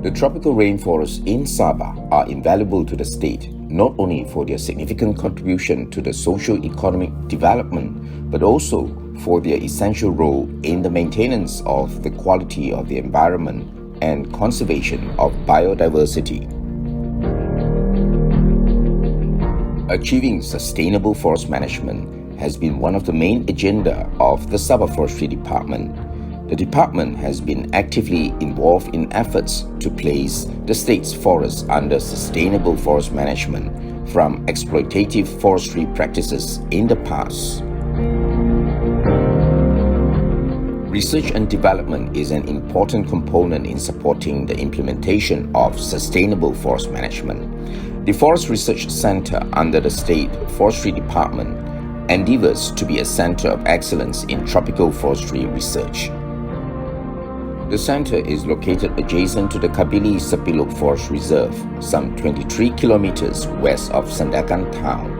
The tropical rainforests in Sabah are invaluable to the state, not only for their significant contribution to the socio-economic development, but also for their essential role in the maintenance of the quality of the environment and conservation of biodiversity. Achieving sustainable forest management has been one of the main agenda of the Sabah Forestry Department. The department has been actively involved in efforts to place the state's forests under sustainable forest management from exploitative forestry practices in the past. Research and development is an important component in supporting the implementation of sustainable forest management. The Forest Research Center under the State Forestry Department endeavors to be a center of excellence in tropical forestry research. The center is located adjacent to the Kabili Sepilok Forest Reserve, some 23 kilometers west of Sandakan town.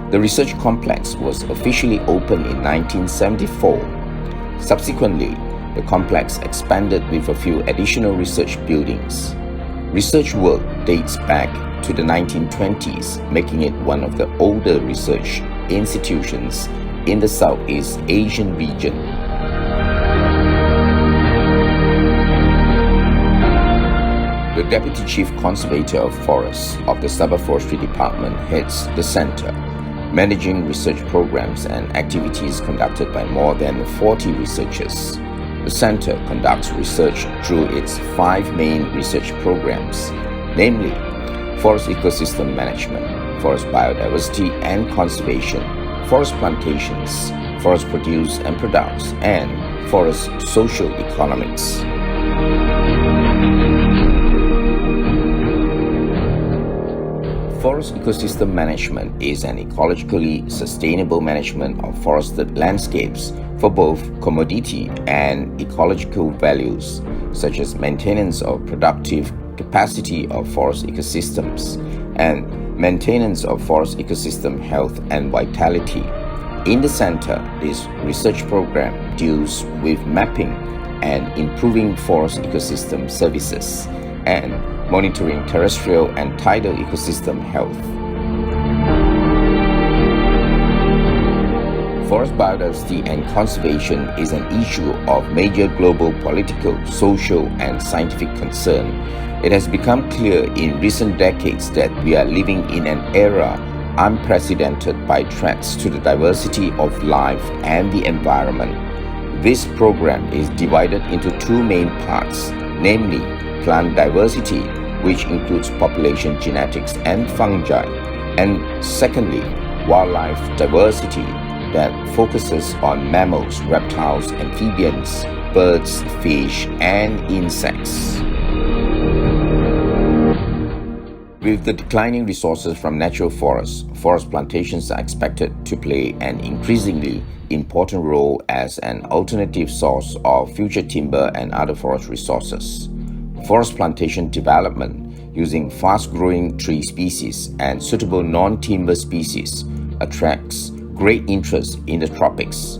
The research complex was officially opened in 1974. Subsequently, the complex expanded with a few additional research buildings. Research work dates back to the 1920s, making it one of the older research institutions in the Southeast Asian region. The Deputy Chief Conservator of Forests of the Sabah Forestry Department heads the center, managing research programs and activities conducted by more than 40 researchers. The center conducts research through its 5 main research programs, namely forest ecosystem management, forest biodiversity and conservation, forest plantations, forest produce and products, and forest socio-economics. Forest ecosystem management is an ecologically sustainable management of forested landscapes for both commodity and ecological values, such as maintenance of productive capacity of forest ecosystems and maintenance of forest ecosystem health and vitality. In the center, this research program deals with mapping and improving forest ecosystem services and monitoring terrestrial and tidal ecosystem health. Forest biodiversity and conservation is an issue of major global political, social, and scientific concern. It has become clear in recent decades that we are living in an era unprecedented by threats to the diversity of life and the environment. This program is divided into 2 main parts, namely plant diversity, which includes population genetics and fungi, and secondly, wildlife diversity that focuses on mammals, reptiles, amphibians, birds, fish, and insects. With the declining resources from natural forests, forest plantations are expected to play an increasingly important role as an alternative source of future timber and other forest resources. Forest plantation development using fast-growing tree species and suitable non-timber species attracts great interest in the tropics.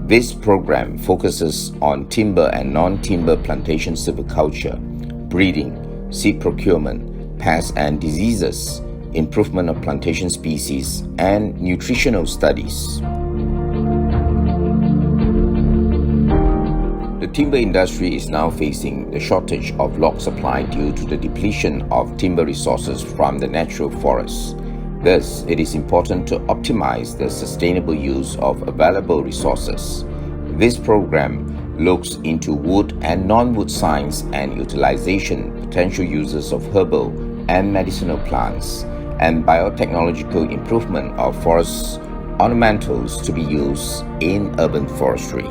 This program focuses on timber and non-timber plantation silviculture, breeding, seed procurement, pests and diseases, improvement of plantation species, and nutritional studies. The timber industry is now facing the shortage of log supply due to the depletion of timber resources from the natural forests. Thus, it is important to optimize the sustainable use of available resources. This program looks into wood and non-wood science and utilization potential uses of herbal and medicinal plants, and biotechnological improvement of forest ornamentals to be used in urban forestry.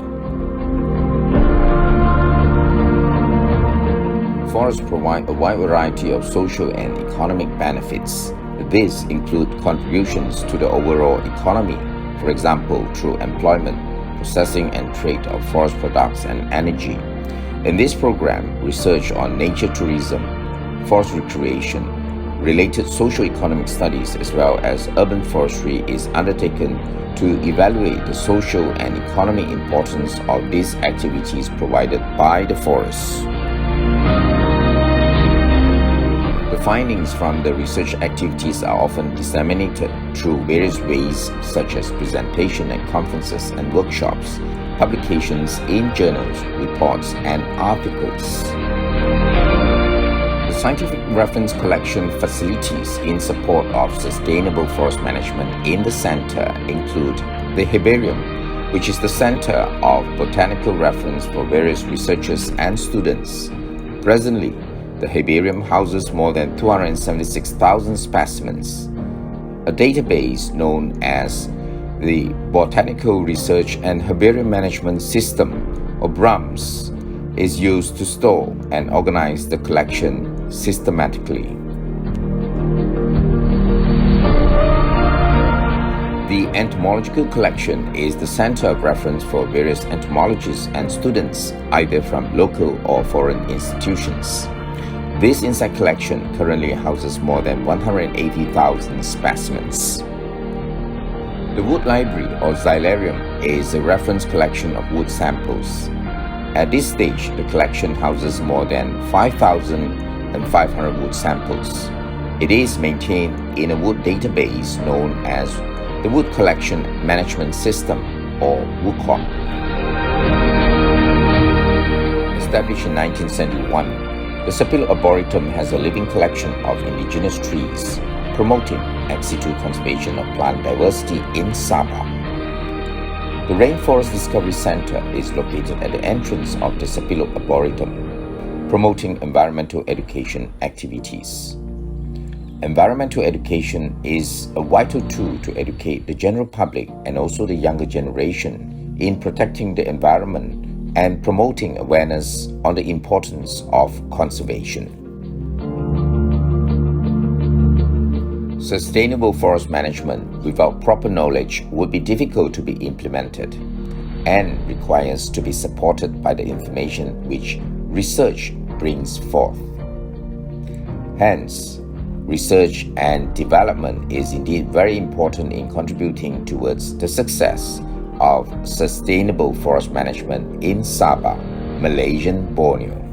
Forests provide a wide variety of social and economic benefits. These include contributions to the overall economy, for example, through employment, processing and trade of forest products and energy. In this program, research on nature tourism, forest recreation, related socio-economic studies as well as urban forestry is undertaken to evaluate the social and economic importance of these activities provided by the forests. findings from the research activities are often disseminated through various ways such as presentation at conferences and workshops, publications in journals, reports, and articles. The scientific reference collection facilities in support of sustainable forest management in the center include the Herbarium, which is the center of botanical reference for various researchers and students. Presently, the Herbarium houses more than 276,000 specimens. A database known as the Botanical Research and Herbarium Management System, or BRAMS, is used to store and organize the collection systematically. The entomological collection is the center of reference for various entomologists and students, either from local or foreign institutions. This insect collection currently houses more than 180,000 specimens. The Wood Library, or Xylarium, is a reference collection of wood samples. At this stage, the collection houses more than 5,500 wood samples. It is maintained in a wood database known as the Wood Collection Management System, or WCOM. Established in 1971, the Sepilok Arboretum has a living collection of indigenous trees, promoting ex situ conservation of plant diversity in Sabah. The Rainforest Discovery Center is located at the entrance of the Sepilok Arboretum, promoting environmental education activities. Environmental education is a vital tool to educate the general public and also the younger generation in protecting the environment and promoting awareness on the importance of conservation. Sustainable forest management without proper knowledge would be difficult to be implemented and requires to be supported by the information which research brings forth. Hence, research and development is indeed very important in contributing towards the success of sustainable forest management in Sabah, Malaysian Borneo.